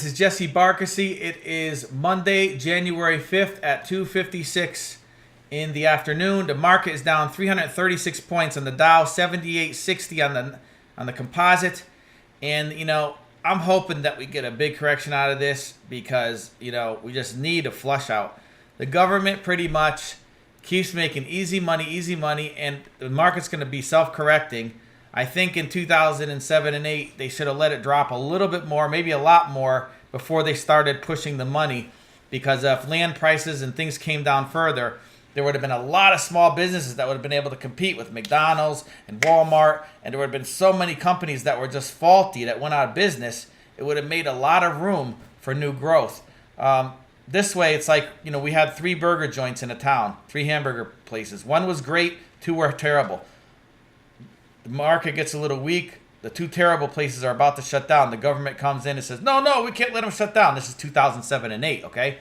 is Jesse Barkasy. It is Monday, January 5th at 2:56 in the afternoon. The market is down 336 points on the Dow, 78.60 on the composite. And, I'm hoping that we get a big correction out of this because, we just need a flush out. The government pretty much keeps making easy money, and the market's going to be self-correcting. I think in 2007 and 8, they should have let it drop a little bit more, maybe a lot more, before they started pushing the money. Because if land prices and things came down further, there would have been a lot of small businesses that would have been able to compete with McDonald's and Walmart, and there would have been so many companies that were just faulty that went out of business. It would have made a lot of room for new growth. This way, it's like, we had 3 burger joints in a town, 3 hamburger places. 1 was great, 2 were terrible. The market gets a little weak. The 2 terrible places are about to shut down. The government comes in and says, no, we can't let them shut down. This is 2007 and 8, okay?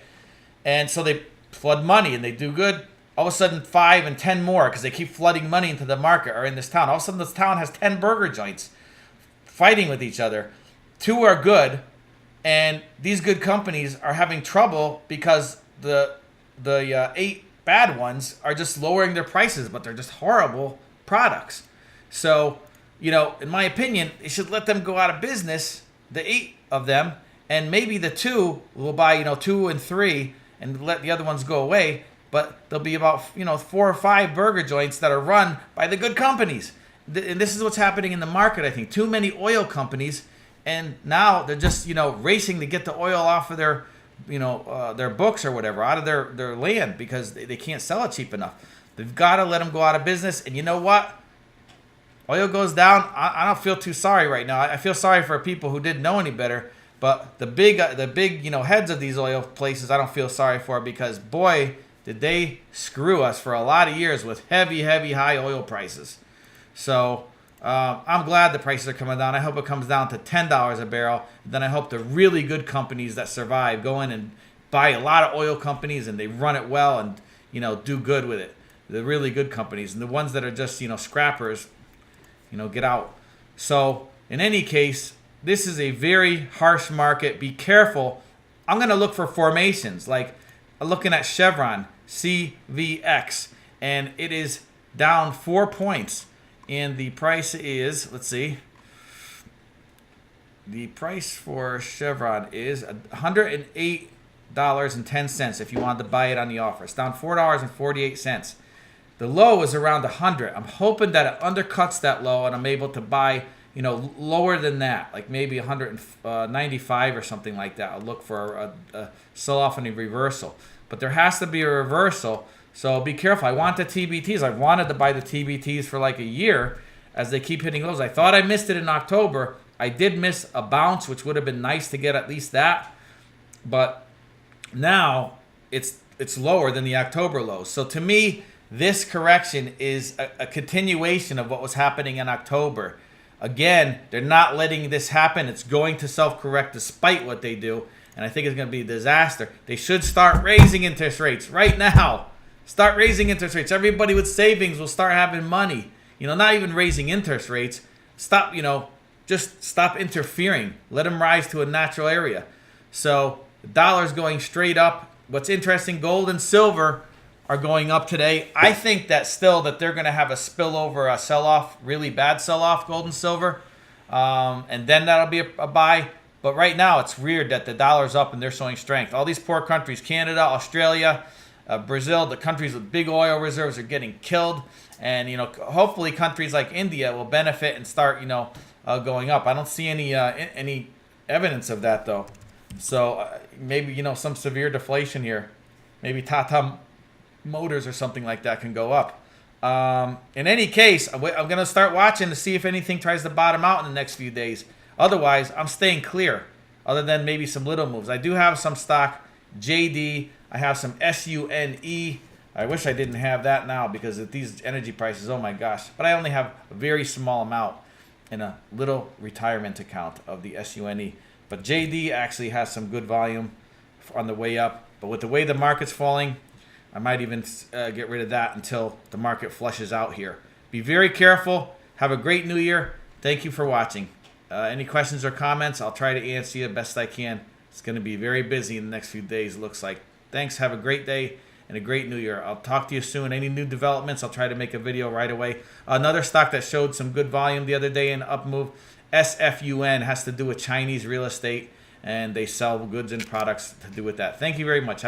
And so they flood money and they do good. All of a sudden, 5 and 10 more, because they keep flooding money into the market, are in this town. All of a sudden, this town has 10 burger joints fighting with each other. 2 are good, and these good companies are having trouble because the 8 bad ones are just lowering their prices, but they're just horrible products. So, in my opinion, they should let them go out of business, the 8 of them, and maybe the 2 will buy, 2 and 3 and let the other ones go away. But there'll be about, 4 or 5 burger joints that are run by the good companies. And this is what's happening in the market, I think. Too many oil companies, and now they're just, racing to get the oil off of their books or whatever, out of their land, because they can't sell it cheap enough. They've got to let them go out of business. And you know what? Oil goes down. I don't feel too sorry right now. I feel sorry for people who didn't know any better. But the big heads of these oil places, I don't feel sorry for, because boy, did they screw us for a lot of years with heavy, high oil prices. So I'm glad the prices are coming down. I hope it comes down to $10 a barrel. Then I hope the really good companies that survive go in and buy a lot of oil companies, and they run it well and, do good with it. The really good companies, and the ones that are just, scrappers, get out. So in any case, this is a very harsh market. Be careful. I'm going to look for formations, like looking at Chevron, CVX, and it is down 4 points. And the price is, let's see, the price for Chevron is $108.10 if you wanted to buy it on the offer. It's down $4.48. The low is around 100. I'm hoping that it undercuts that low and I'm able to buy, lower than that, like maybe 195 or something like that. I'll look for a sell-off and a reversal. But there has to be a reversal, so be careful. I want the TBTs. I wanted to buy the TBTs for like a year as they keep hitting lows. I thought I missed it in October. I did miss a bounce, which would have been nice to get at least that. But now it's lower than the October lows. So to me, this correction is a continuation of what was happening in October. Again, they're not letting this happen. It's going to self-correct despite what they do. And I think it's going to be a disaster. They should start raising interest rates right now. Start raising interest rates. Everybody with savings will start having money. Not even raising interest rates. Stop, just stop interfering. Let them rise to a natural area. So the dollar's going straight up. What's interesting, gold and silver are going up today. I think that they're going to have a spillover, a sell-off, really bad sell-off, gold and silver. And then that'll be a buy. But right now, it's weird that the dollar's up and they're showing strength. All these poor countries, Canada, Australia, Brazil, the countries with big oil reserves are getting killed. And, hopefully countries like India will benefit and start, going up. I don't see any evidence of that, though. So maybe, some severe deflation here. Maybe Tata Motors or something like that can go up. In any case, I'm going to start watching to see if anything tries to bottom out in the next few days. Otherwise, I'm staying clear, other than maybe some little moves. I do have some stock, JD. I have some SUNE. I wish I didn't have that now because of these energy prices, oh my gosh. But I only have a very small amount in a little retirement account of the SUNE. But JD actually has some good volume on the way up. But with the way the market's falling, I might even get rid of that until the market flushes out here. Be very careful. Have a great new year. Thank you for watching. Any questions or comments, I'll try to answer you the best I can. It's going to be very busy in the next few days, it looks like. Thanks. Have a great day and a great new year. I'll talk to you soon. Any new developments, I'll try to make a video right away. Another stock that showed some good volume the other day in up move, SFUN, has to do with Chinese real estate, and they sell goods and products to do with that. Thank you very much.